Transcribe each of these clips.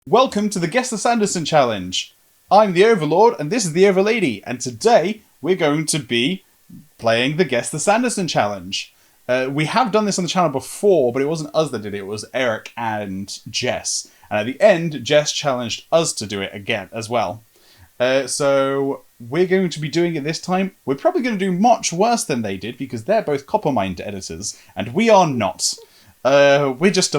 Welcome to the Guess the Sanderson challenge. I'm the Overlord and this is the Overlady, and today we're going to be playing the Guess the Sanderson challenge. We have done this on the channel before, but it wasn't us that did it, it was Eric and Jess. And at the end, Jess challenged us to do it again as well. So we're going to be doing it this time. We're probably going to do much worse than they did because they're both Coppermind editors and we are not. We're just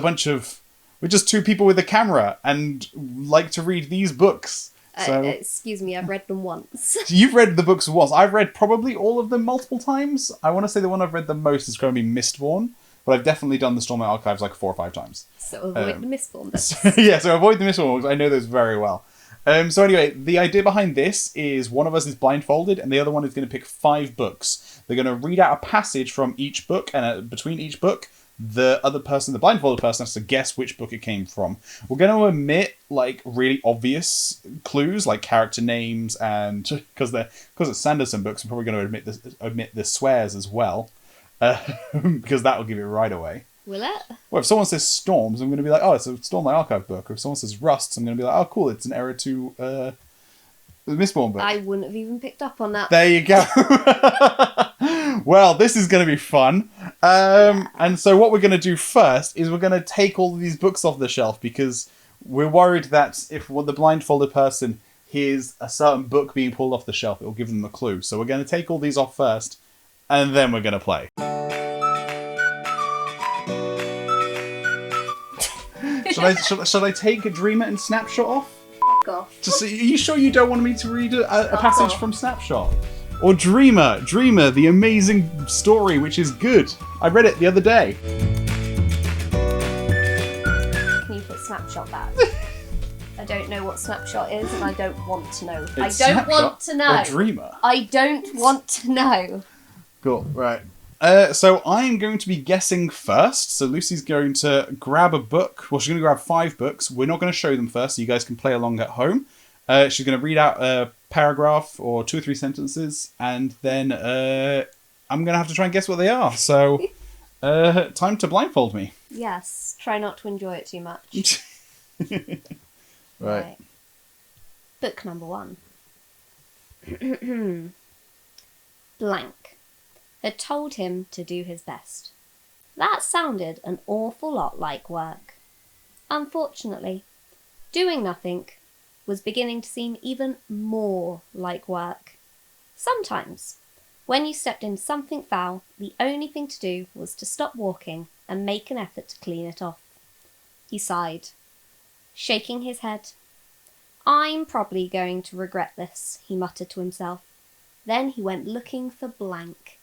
two people with a camera and like to read these books. So, excuse me, I've read them once. You've read the books once. I've read probably all of them multiple times. I want to say the one I've read the most is going to be Mistborn, but I've definitely done the Stormlight Archives like 4 or 5 times. So avoid the Mistborn. So avoid the Mistborn because I know those very well. So anyway, the idea behind this is one of us is blindfolded and the other one is going to pick 5 books. They're going to read out a passage from each book, and between each book, the other person, the blindfolded person, has to guess which book it came from. We're going to omit like really obvious clues like character names, and because it's Sanderson books, I'm probably going to omit the swears as well, because that will give it right away. Will it? Well, if someone says storms, I'm going to be like, oh, it's a Stormlight Archive book. Or if someone says rusts, I'm going to be like, oh, cool, it's an Era 2 the Mistborn book. I wouldn't have even picked up on that. There you go. Well, this is going to be fun. And so what we're going to do first is we're going to take all of these books off the shelf because we're worried that if the blindfolded person hears a certain book being pulled off the shelf, it will give them a clue. So we're going to take all these off first, and then we're going to play. Should I take a Dreamer and Snapshot off? Fuck off. Are you sure you don't want me to read a passage from Snapshot? Or Dreamer, the amazing story, which is good. I read it the other day. Can you put Snapshot back? I don't know what Snapshot is, and I don't want to know. It's I don't want to know. Or Dreamer. I don't want to know. Cool, right. So I'm going to be guessing first. So Lucy's going to grab a book. Well, she's going to grab 5 books. We're not going to show them first, so you guys can play along at home. She's going to read out a paragraph or 2 or 3 sentences, and then I'm going to have to try and guess what they are. So, time to blindfold me. Yes, try not to enjoy it too much. Right. Book number 1. Blank had told him to do his best. That sounded an awful lot like work. Unfortunately, doing nothing was beginning to seem even more like work. Sometimes, when you stepped in something foul, the only thing to do was to stop walking and make an effort to clean it off. He sighed, shaking his head. I'm probably going to regret this, he muttered to himself. Then he went looking for blank.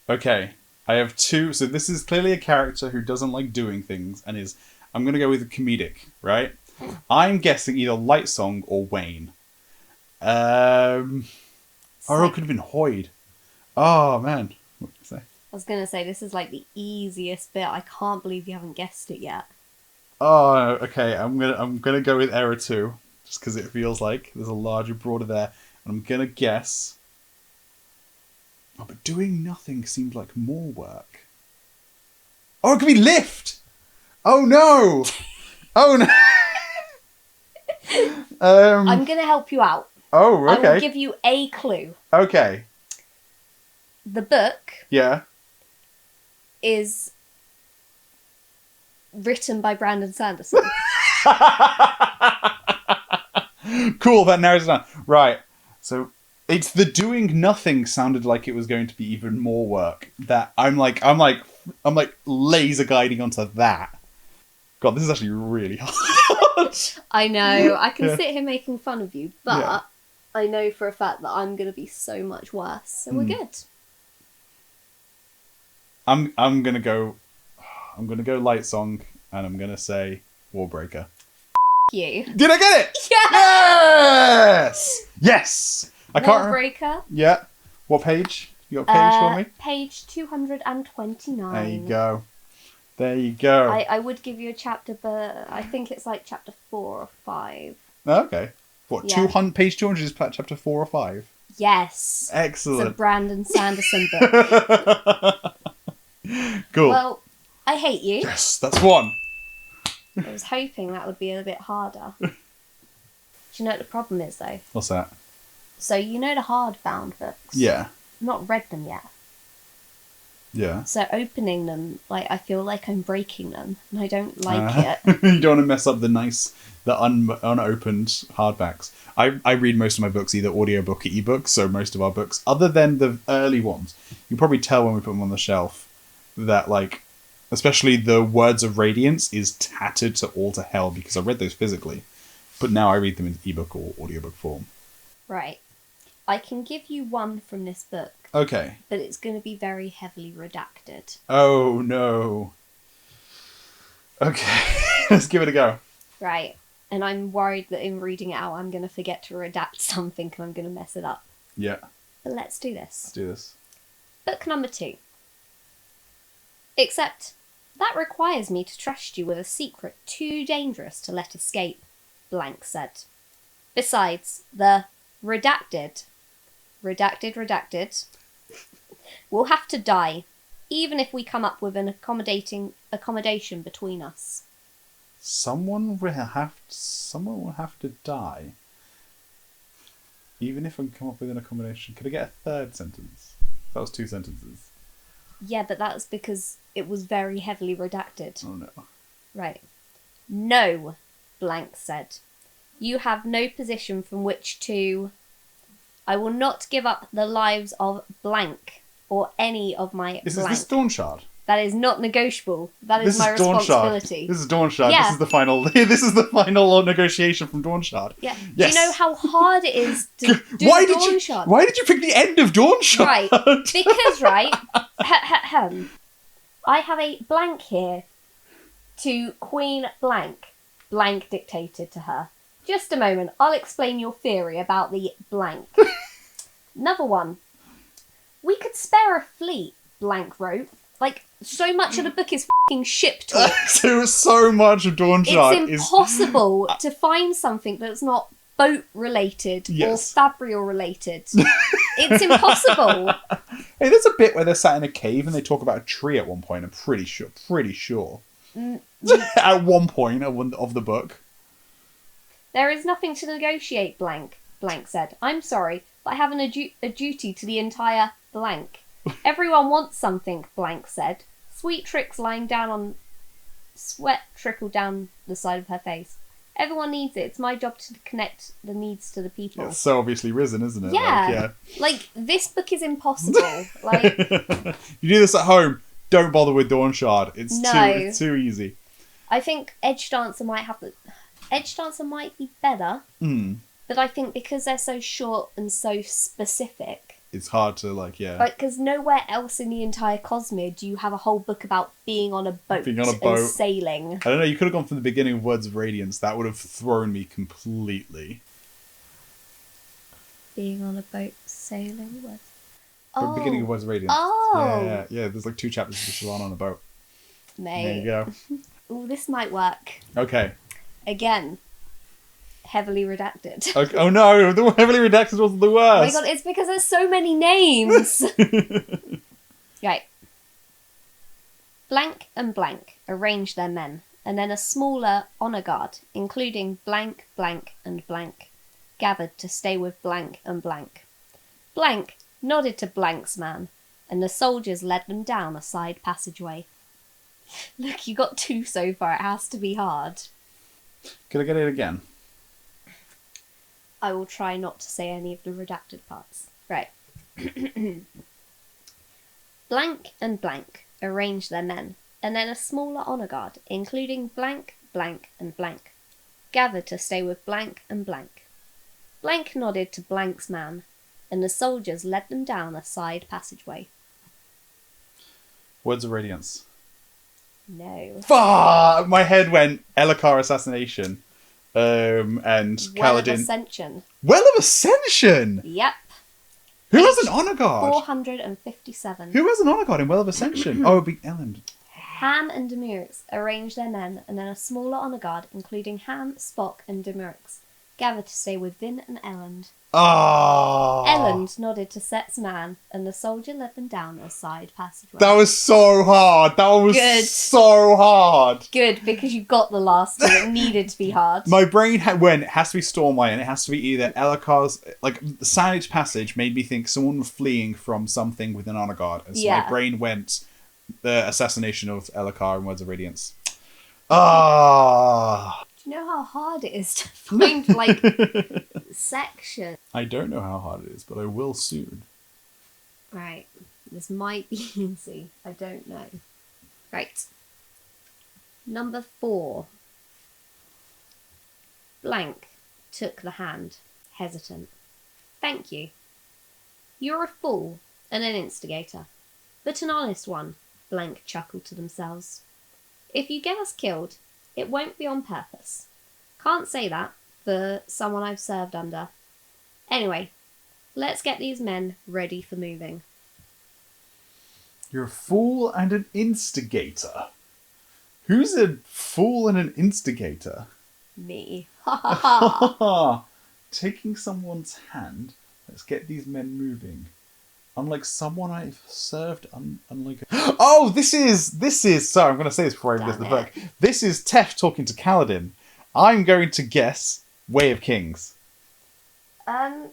Okay, I have 2. So this is clearly a character who doesn't like doing things and is... I'm going to go with comedic, right? I'm guessing either Lightsong or Wayne. Or it could have been Hoyd. Oh, man. What did I say? I was going to say, this is like the easiest bit. I can't believe you haven't guessed it yet. Oh, okay. I'm gonna go with Era 2. Just because it feels like there's a larger border there. And I'm going to guess... Oh, but doing nothing seemed like more work. Oh, it could be Lift! Oh, no! Oh, no! I'm going to help you out. Oh, okay. I will give you a clue. Okay. The book Yeah. is written by Brandon Sanderson. Cool, that narrows it down. Right. So it's the doing nothing sounded like it was going to be even more work. That I'm like laser guiding onto that. God, this is actually really hard. I know. I can sit here making fun of you, but I know for a fact that I'm going to be so much worse. So we're good. I'm gonna go Lightsong, and I'm gonna say Warbreaker. You. Did I get it? Yes! Yes! I can't remember. Warbreaker. Yeah. What page? You got a page for me? Page 229. There you go. There you go. I would give you a chapter, but I think it's like chapter 4 or 5. Oh, okay. What, Yeah. Page 200 is chapter 4 or 5? Yes. Excellent. It's a Brandon Sanderson book. Cool. Well, I hate you. Yes, that's 1. I was hoping that would be a bit harder. Do you know what the problem is, though? What's that? So, you know the hardbound books? Yeah. I've not read them yet. Yeah. So opening them, like, I feel like I'm breaking them, and I don't like it. You don't want to mess up the unopened hardbacks. I read most of my books either audiobook or ebook, so most of our books, other than the early ones, you can probably tell when we put them on the shelf that, like, especially the Words of Radiance is tattered to all to hell because I read those physically, but now I read them in ebook or audiobook form. Right. I can give you one from this book. Okay. But it's going to be very heavily redacted. Oh, no. Okay. Let's give it a go. Right. And I'm worried that in reading it out, I'm going to forget to redact something and I'm going to mess it up. Yeah. But let's do this. Let's do this. Book number 2. Except, that requires me to trust you with a secret too dangerous to let escape, blank said. Besides, the redacted will have to die, even if we come up with an accommodation between us. Someone will have to die. Even if I come up with an accommodation. Could I get a third sentence? That was 2 sentences. Yeah, but that's because it was very heavily redacted. Oh no. Right. No, blank said. You have no position from which to... I will not give up the lives of blank or any of my Is blank. this Dawnshard? That is not negotiable. That is my responsibility. This is Dawnshard. Yeah. This is the final. This is the final negotiation from Dawnshard. Yeah. Yes. Do you know how hard it is to do Dawnshard? Why did you pick the end of Dawnshard? Right. Because, right, I have a blank here to Queen blank. Blank dictated to her. Just a moment, I'll explain your theory about the blank. Another one. We could spare a fleet, blank wrote. Like, so much of the book is f***ing ship talk. So much of Dawnshard It's impossible to find something that's not boat-related or fabrial-related. It's impossible. Hey, there's a bit where they're sat in a cave and they talk about a tree at one point, I'm pretty sure. At one point of the book. There is nothing to negotiate, blank said. I'm sorry, but I have a duty to the entire blank. Everyone wants something, blank said. Sweat trickled down the side of her face. Everyone needs it. It's my job to connect the needs to the people. It's so obviously risen, isn't it? Yeah. Like, this book is impossible. Like, you do this at home, don't bother with Dawnshard. It's too easy. I think Edge Dancer might be better, but I think because they're so short and so specific, it's hard to, like, yeah. Like, because nowhere else in the entire Cosmere do you have a whole book about being on a boat and sailing. I don't know, you could have gone from the beginning of Words of Radiance. That would have thrown me completely. Being on a boat, sailing? What? The beginning of Words of Radiance. Oh! Yeah, there's like 2 chapters of Shalon on a boat. Mate. There you go. Ooh, this might work. Okay. Again. Heavily redacted. Okay. Oh no, the heavily redacted was the worst. Oh my god, it's because there's so many names. Right. Blank and blank arrange their men, and then a smaller honour guard, including blank, blank, and blank, gathered to stay with blank and blank. Blank nodded to blank's man, and the soldiers led them down a side passageway. Look, you got 2 so far, it has to be hard. Could I get it again? I will try not to say any of the redacted parts. Right. Blank and blank arrange their men, and then a smaller honour guard, including blank, blank, and blank, gathered to stay with blank and blank. Blank nodded to blank's man, and the soldiers led them down a side passageway. Words of Radiance. No. Fuck! My head went Elokar assassination. And Well Kaladin. of Ascension. Well of Ascension! Yep. Who has an honour guard? 457. Who has an honour guard in Well of Ascension? Oh, it'd be Ellen. Ham and Demurix arranged their men, and then a smaller honour guard, including Ham, Spock, and Demurix, gathered to stay with Vin and Elend. Ah. Elend nodded to Set's man, and the soldier led them down a side passageway. That was so hard. That was Good. so hard. Good, because you got the last two. It needed to be hard. My brain went, it has to be Stormlight, and it has to be either Elhakar's... Like, the Sandwich Passage made me think someone was fleeing from something with an honor guard. And so my brain went, the assassination of Elhakar in Words of Radiance. Ah. Do you know how hard it is to find, like, section? I don't know how hard it is, but I will soon. Right. This might be easy. I don't know. Right. Number 4. Blank took the hand, hesitant. Thank you. You're a fool and an instigator, but an honest one, Blank chuckled to themselves. If you get us killed, it won't be on purpose. Can't say that for someone I've served under. Anyway, let's get these men ready for moving. You're a fool and an instigator. Who's a fool and an instigator? Me. Ha ha ha. Taking someone's hand. Let's get these men moving. Unlike someone I've served, unlike... Oh, this is... Sorry, I'm going to say this before I get to the book. This is Tef talking to Kaladin. I'm going to guess Way of Kings. I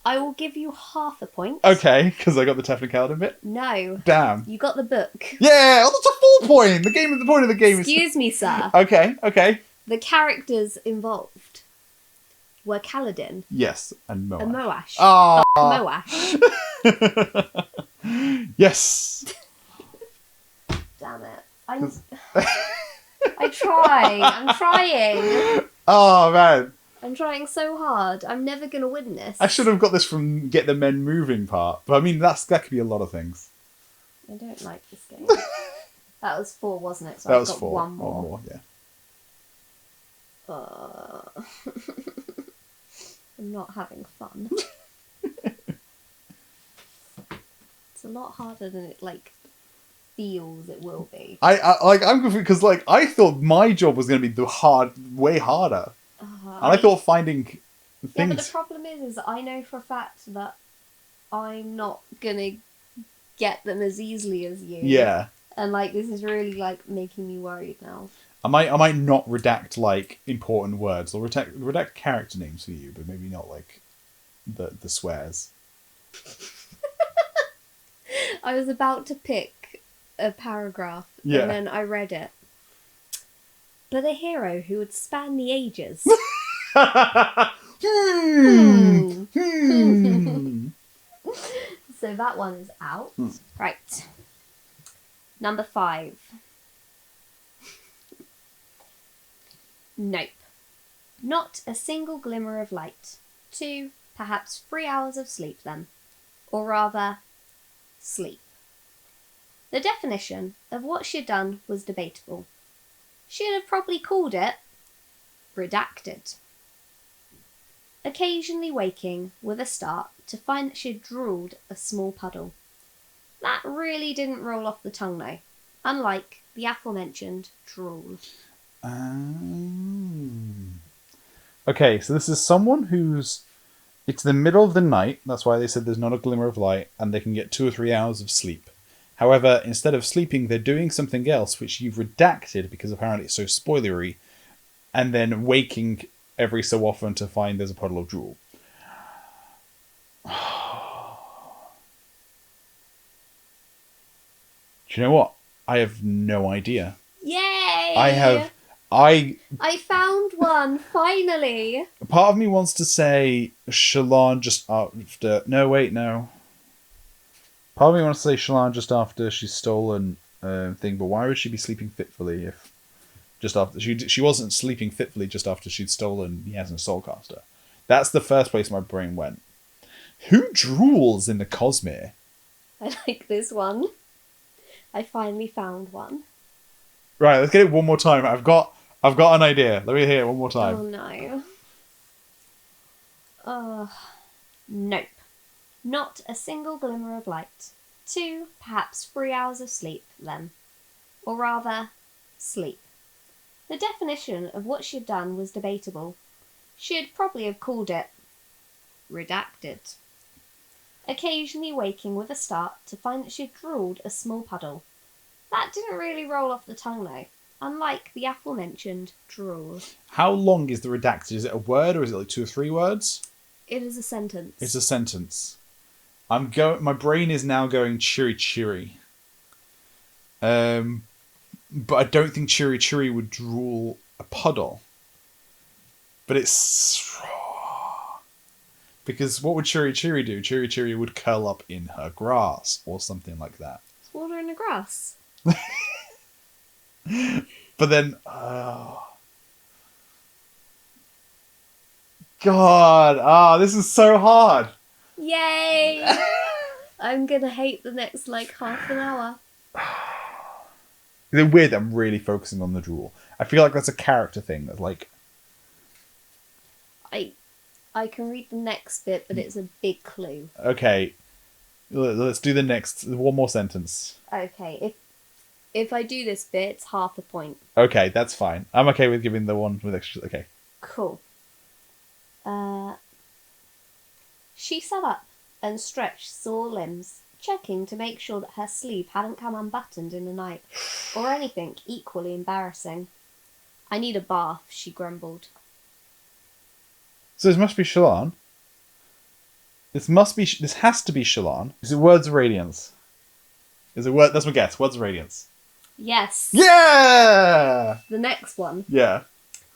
will give you half a point. Okay, because I got the Tef and Kaladin bit? No. Damn. You got the book. Yeah, oh, that's a full point! The point of the game is... Excuse me, sir. Okay. The characters involved were Kaladin. Yes, and Moash. And Moash. Ah. Moash. Yes. Damn it. I try. I'm trying. Oh, man. I'm trying so hard. I'm never going to win this. I should have got this from Get the Men Moving part. But I mean, that could be a lot of things. I don't like this game. That was 4, wasn't it? So That I've was got 4. one more. One more, yeah. I'm not having fun. It's a lot harder than it, feels it will be. I'm confused because, I thought my job was going to be way harder. And I thought finding things... Yeah, but the problem is I know for a fact that I'm not going to get them as easily as you. Yeah. And, this is really, making me worried now. I might not redact, important words. I'll redact character names for you, but maybe not, the swears. I was about to pick a paragraph, Yeah. and then I read it. But a hero who would span the ages. So that one is out. Right. Number 5. Nope. Not a single glimmer of light. 2, perhaps 3 hours of sleep then. Or rather, sleep. The definition of what she'd done was debatable. She'd have probably called it redacted. Occasionally waking with a start to find that she'd drooled a small puddle. That really didn't roll off the tongue though, unlike the aforementioned drool. Okay, so this is someone who's... It's the middle of the night, that's why they said there's not a glimmer of light, and they can get 2 or 3 hours of sleep. However, instead of sleeping, they're doing something else, which you've redacted because apparently it's so spoilery, and then waking every so often to find there's a puddle of drool. Do you know what? I have no idea. Yay! I found one, finally! Part of me wants to say Shallan just after... No, wait, no. Part of me wants to say Shallan just after she's stolen thing, but why would she be sleeping fitfully if... Just after... She wasn't sleeping fitfully just after she'd stolen He Hasn't a Soulcaster. That's the first place my brain went. Who drools in the Cosmere? I like this one. I finally found one. Right, let's get it one more time. I've got an idea. Let me hear it one more time. Oh no. Nope. Not a single glimmer of light. 2, perhaps 3 hours of sleep, then. Or rather, sleep. The definition of what she'd done was debatable. She'd probably have called it redacted. Occasionally waking with a start to find that she'd drooled a small puddle. That didn't really roll off the tongue though, unlike the aforementioned drool. How long is the redacted? Is it a word or is it like 2 or 3 words? It is a sentence. It's a sentence. My brain is now going cheery cheery. But I don't think cheery cheery would drool a puddle. But it's... Because what would cheery cheery do? Cheery cheery would curl up in her grass or something like that. It's water in the grass. But then... God! This is so hard! Yay! I'm gonna hate the next, half an hour. Is it weird that I'm really focusing on the drool? I feel like that's a character thing. That's like... I can read the next bit, but it's a big clue. Okay. Let's do the next... One more sentence. Okay, if I do this bit, it's half a point. Okay, that's fine. I'm okay with giving the one with extra... Okay. Cool. She sat up and stretched sore limbs, checking to make sure that her sleeve hadn't come unbuttoned in the night, or anything equally embarrassing. I need a bath, she grumbled. So this must be Shalon. This has to be Shalon. Is it Words of Radiance? Is it word? That's my guess. Words of Radiance. Yes. Yeah! The next one. Yeah.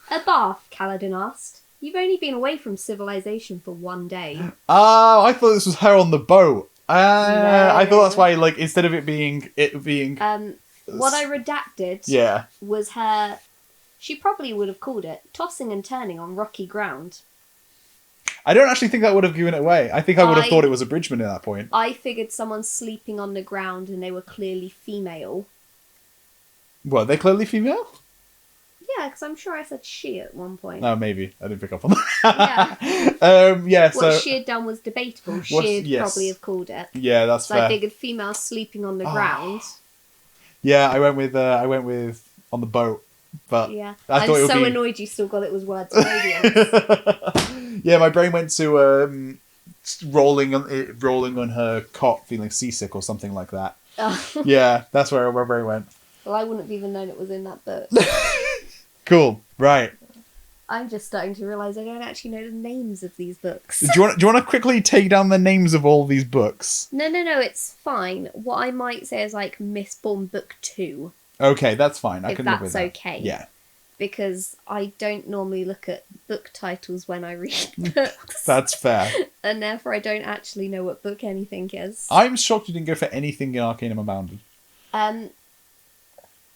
A bath, Kaladin asked. You've only been away from civilization for 1 day. Oh, I thought this was her on the boat. No. I thought that's why, instead of it being... What I redacted Yeah. was her... She probably would have called it tossing and turning on rocky ground. I don't actually think that would have given it away. I think I would have thought it was a Bridgman at that point. I figured someone sleeping on the ground and they were clearly female. Were they clearly female? Yeah, because I'm sure I said she at one point. No, maybe. I didn't pick up on that. Yeah. So... What she had done was debatable. She'd probably have called it. Yeah, that's fair. So I figured female sleeping on the ground. Yeah, I went with on the boat. But yeah. I thought I'm it so would be... annoyed you still got it was Words of Radiance. Yeah, my brain went to rolling on her cot, feeling seasick or something like that. Oh. Yeah, that's where my brain went. Well, I wouldn't have even known it was in that book. Cool. Right. I'm just starting to realise I don't actually know the names of these books. Do you want to quickly take down the names of all these books? No, it's fine. What I might say is Mistborn Book 2. Okay, that's fine. I if can live with that. that's okay. Yeah. Because I don't normally look at book titles when I read books. That's fair. And therefore I don't actually know what book anything is. I'm shocked you didn't go for anything in Arcanum Unbounded.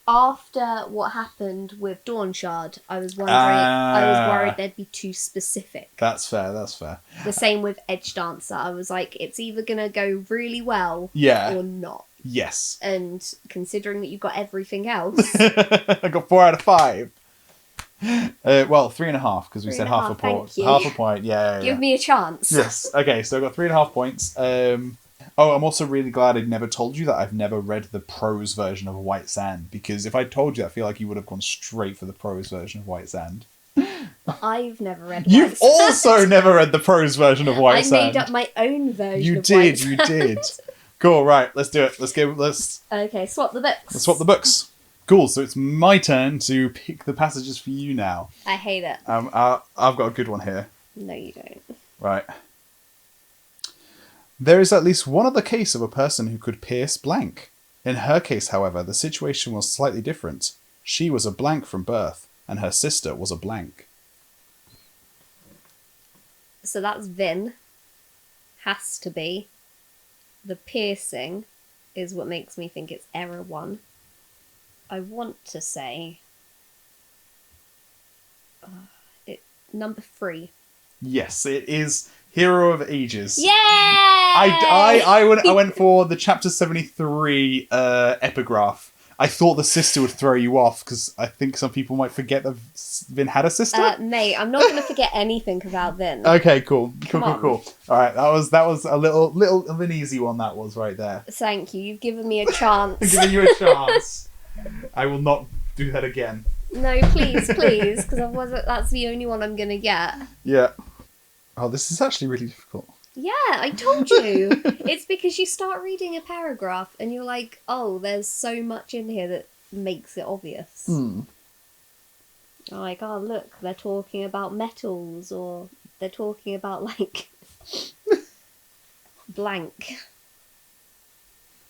After what happened with Dawn Shard, I was worried they'd be too specific. That's fair. The same with Edge Dancer. I was like, it's either going to go really well or not. Yes. And considering that you've got everything else... I got 4 out of 5. Well, 3.5, because we said half a point. Half a point, yeah. Give me a chance. Yes. Okay, so I got 3.5 points. I'm also really glad I never told you that I've never read the prose version of White Sand, because if I told you, I feel like you would have gone straight for the prose version of White Sand. I've never read You've also never read the prose version of White Sand. I made up my own version you of White Sand. You did. Cool, right, let's do it. Okay, swap the books. Let's swap the books. Cool, so it's my turn to pick the passages for you now. I hate it. I've got a good one here. No, you don't. Right. There is at least one other case of a person who could pierce blank. In her case, however, the situation was slightly different. She was a blank from birth, and her sister was a blank. So that's Vin. Has to be. The piercing is what makes me think it's error 1. I want to say... number 3. Yes, it is Hero of Ages. Yay! I went for the chapter 73 epigraph. I thought the sister would throw you off because I think some people might forget that Vin had a sister. Mate, I'm not going to forget anything about Vin. Okay, cool. All right, that was a little of an easy one. That was right there. Thank you. You've given me a chance. I'm giving you a chance. I will not do that again. No, please, please, because otherwise that's the only one I'm gonna get. Yeah. Oh, this is actually really difficult. Yeah, I told you. It's because you start reading a paragraph and you're like, oh, there's so much in here that makes it obvious. Hmm. Like, oh, look, they're talking about metals, or they're talking about, like, blank.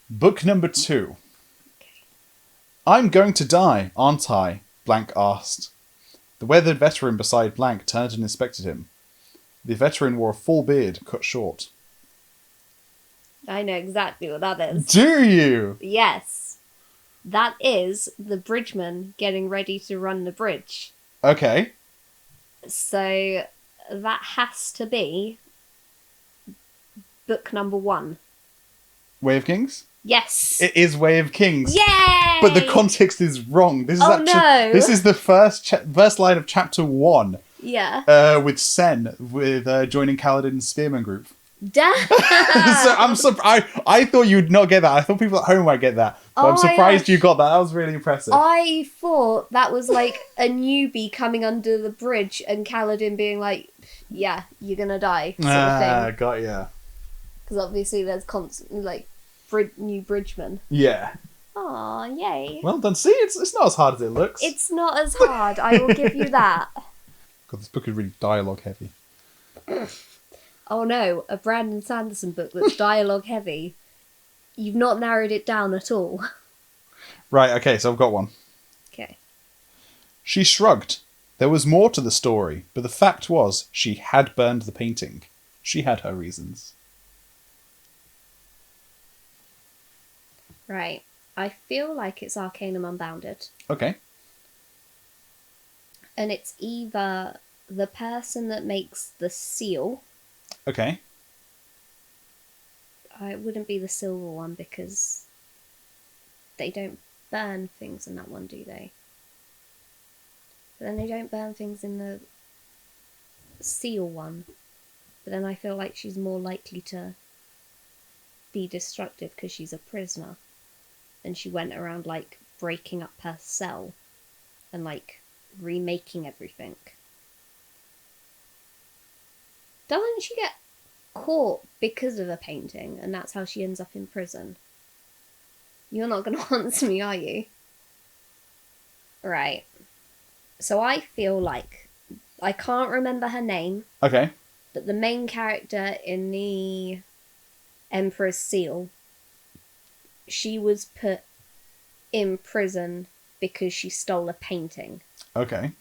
Book number 2. I'm going to die, aren't I? Blank asked. The weathered veteran beside Blank turned and inspected him. The veteran wore a full beard, cut short. I know exactly what that is. Do you? Yes. That is the bridgeman getting ready to run the bridge. Okay. So that has to be book number 1. Way of Kings? Yes. It is Way of Kings. Yay! But the context is wrong. This is no. This is the first line of chapter 1. Yeah. With Sen, with joining Kaladin's Spearman group. Damn. So I'm surprised. I thought you'd not get that. I thought people at home might get that. But I'm surprised you got that. That was really impressive. I thought that was like a newbie coming under the bridge and Kaladin being like, yeah, you're gonna die, sort of thing. Got ya. Because obviously there's constantly, like, new bridgemen. Yeah. Aw, yay. Well done. See, it's not as hard as it looks. It's not as hard, I will give you that. God, this book is really dialogue heavy. Oh no, a Brandon Sanderson book that's dialogue heavy. You've not narrowed it down at all. Right, okay, so I've got one. Okay. She shrugged. There was more to the story, but the fact was she had burned the painting. She had her reasons. Right. I feel like it's Arcanum Unbounded. Okay. And it's either the person that makes the seal. Okay. It wouldn't be the silver one because they don't burn things in that one, do they? But then they don't burn things in the seal one. But then I feel like she's more likely to be destructive because she's a prisoner. And she went around, like, breaking up her cell and, like, remaking everything. Doesn't she get caught because of a painting and that's how she ends up in prison? You're not going to answer me, are you? Right. So I feel like, I can't remember her name, Okay. but the main character in the Emperor's Seal, she was put in prison because she stole a painting. Okay.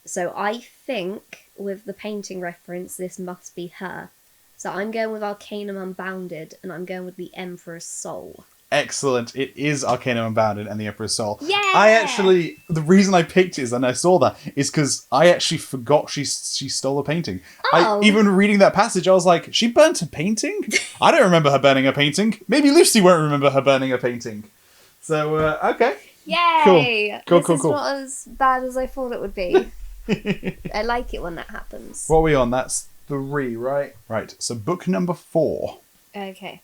So I think, with the painting reference, this must be her. So I'm going with Arcanum Unbounded, and I'm going with the Emperor's Soul. Excellent. It is Arcanum Unbounded and the Emperor's Soul. Yeah! The reason I picked it and I saw that is because I actually forgot she stole a painting. Oh. Even reading that passage, I was like, she burnt a painting? I don't remember her burning a painting. Maybe Lucy won't remember her burning a painting. So, okay. Yay! Cool, This cool, is cool. not as bad as I thought it would be. I like it when that happens. What are we on? That's 3, right? Right. So book number 4. Okay.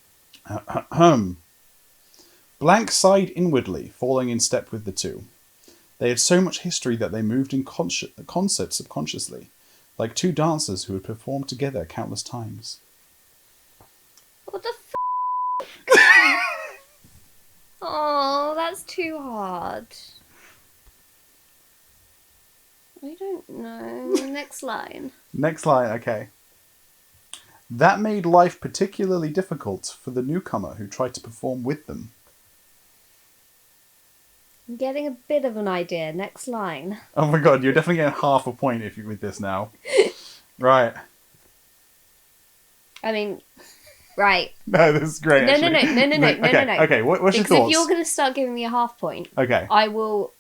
Blank sighed inwardly, falling in step with the two. They had so much history that they moved in concert subconsciously, like two dancers who had performed together countless times. What the Oh, that's too hard. I don't know. Next line. Next line, okay. That made life particularly difficult for the newcomer who tried to perform with them. I'm getting a bit of an idea. Next line. Oh my god, you're definitely getting half a point if you with this now. Right. I mean, right. No, this is great. No. Okay, what's your Because thoughts? if you're going to start giving me a half point, Okay. I will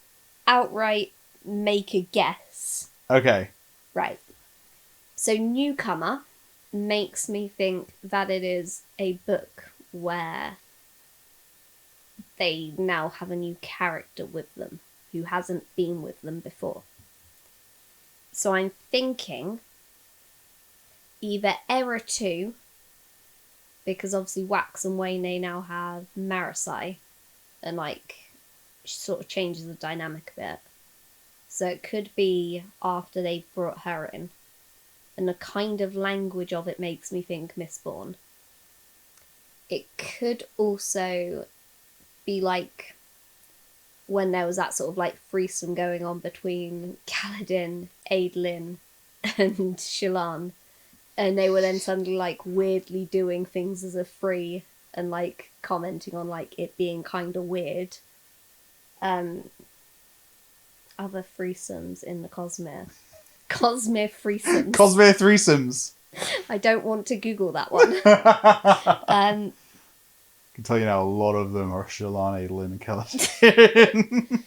outright make a guess. Okay. Right. So newcomer makes me think that it is a book where they now have a new character with them who hasn't been with them before. So I'm thinking either Error 2, because obviously Wax and Wayne now have Marasai, and like sort of changes the dynamic a bit. So it could be after they brought her in. And the kind of language of it makes me think Mistborn. It could also be like when there was that sort of like threesome going on between Kaladin, Adolin, and Shallan. And they were then suddenly like weirdly doing things as a free and like commenting on like it being kind of weird. Other threesomes in the Cosmere. Cosmere threesomes. Cosmere threesomes. I don't want to Google that one. I can tell you now, a lot of them are Shallan, Adolin, and Kaladin.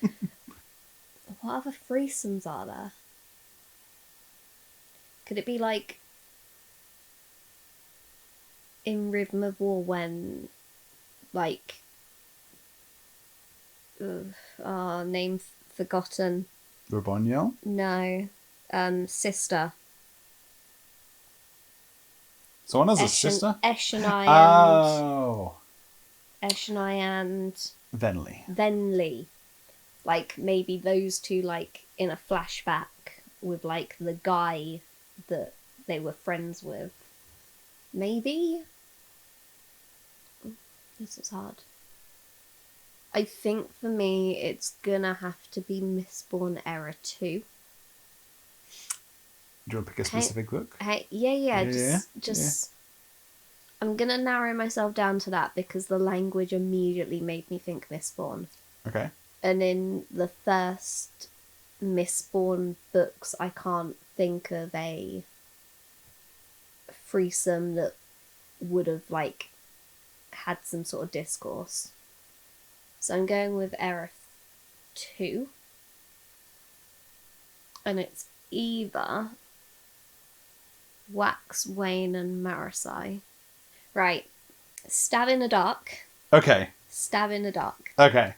What other threesomes are there? Could it be like in Rhythm of War when, like, name forgotten. Raboniel? No, sister. Someone has a sister? Eshonai Oh. and Venli. Like, maybe those two, like, in a flashback with, like, the guy that they were friends with. Maybe? This is hard. I think for me, it's gonna have to be Mistborn Era 2. Do you want to pick a specific book? Just. I'm gonna narrow myself down to that because the language immediately made me think Mistborn. Okay. And in the first Mistborn books, I can't think of a threesome that would have, like, had some sort of discourse. So I'm going with Era 2. And it's either Wax, Wayne, and Marasai. Right. Stab in the dark. Okay. Stab in the dark. Okay.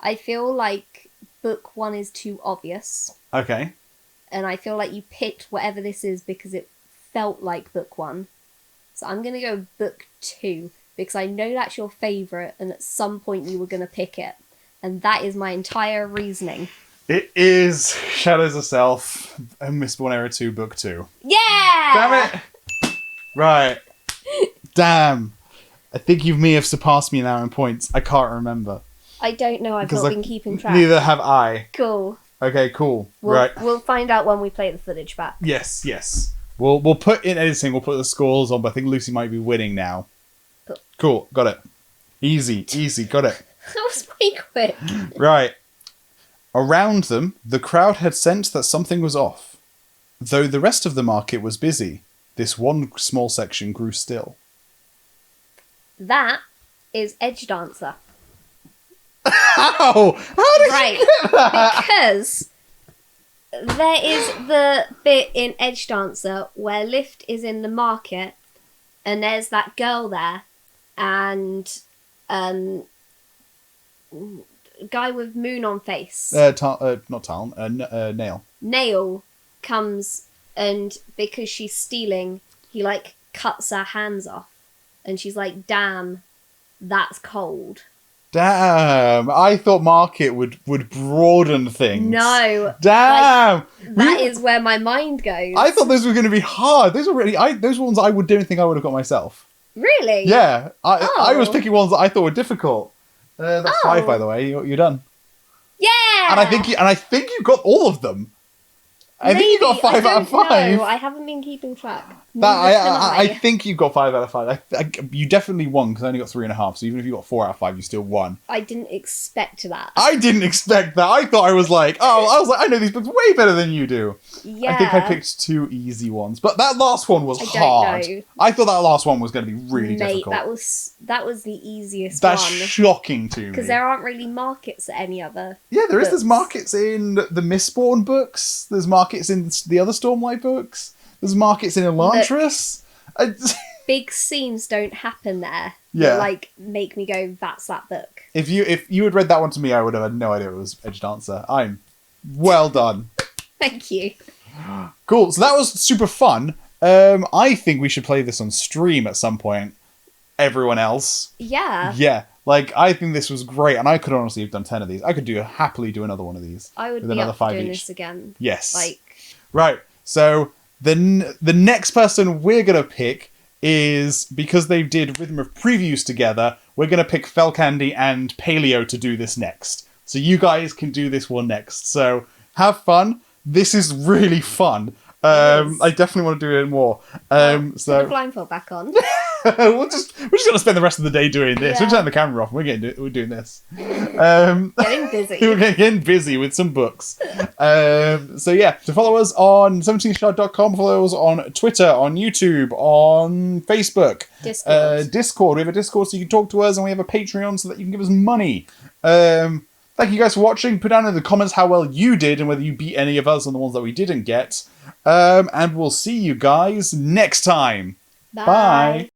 I feel like book 1 is too obvious. Okay. And I feel like you picked whatever this is because it felt like book 1. So I'm going to go book 2 because I know that's your favourite and at some point you were going to pick it. And that is my entire reasoning. It is Shadows of Self, Mistborn Era 2, Book 2. Yeah! Damn it! Right. Damn. I think you may have surpassed me now in points. I can't remember. I don't know. I've not been keeping track. Neither have I. Cool. Okay, cool. Right. We'll find out when we play the footage back. Yes. We'll put in editing, we'll put the scores on, but I think Lucy might be winning now. Cool. Got it. Easy. Got it. That was pretty quick. Right. Around them, the crowd had sensed that something was off. Though the rest of the market was busy, this one small section grew still. That is Edge Dancer. How? How did you get that? Because there is the bit in Edge Dancer where Lift is in the market and there's that girl there and guy with moon on face. Not Talon. Nail. Nail comes and because she's stealing, he like cuts her hands off. And she's like, damn, that's cold. Damn, I thought market would broaden things. No. Damn. Like, that is where my mind goes. I thought those were going to be hard. Those were those ones I don't think I would have got myself. Really? Yeah. I was picking ones that I thought were difficult. That's 5, by the way. You're done. Yeah. And I think you got all of them. I think you got 5 out of 5. No, I haven't been keeping track. I think you got 5 out of 5. You definitely won because I only got 3.5. So even if you got 4 out of 5, you still won. I didn't expect that. I didn't expect that. I thought I was like, I know these books way better than you do. Yeah. I think I picked 2 easy ones, but that last one was hard. Don't know. I thought that last one was going to be really difficult. That was the easiest That's one. That's shocking to me. Because there aren't really markets at any other. Yeah, there is. books. There's markets in the Mistborn books. There's markets in the other Stormlight books. There's markets in Elantris. Big scenes don't happen there. Yeah. That, like, make me go, that's that book. If you had read that one to me, I would have had no idea it was Edge Dancer. I'm well done. Thank you. Cool. So that was super fun. I think we should play this on stream at some point. Everyone else. Yeah. Yeah. Like, I think this was great, and I could honestly have done 10 of these. I could happily do another one of these. I would with be another up for 5 doing each. this again. Yes. Like, Right. So the next person we're gonna pick is, because they did Rhythm of Previews together, we're gonna pick Felcandy and Paleo to do this next. So you guys can do this one next. So have fun. This is really fun. I definitely want to do it more. put the blindfold back on. we're just gonna spend the rest of the day doing this. Yeah. We're turning the camera off. We're doing this. Getting busy. We're getting busy with some books. So yeah, to follow us on 17shard.com, follow us on Twitter, on YouTube, on Facebook, Discord. We have a Discord so you can talk to us, and we have a Patreon so that you can give us money. Thank you guys for watching. Put down in the comments how well you did and whether you beat any of us on the ones that we didn't get. And we'll see you guys next time. Bye.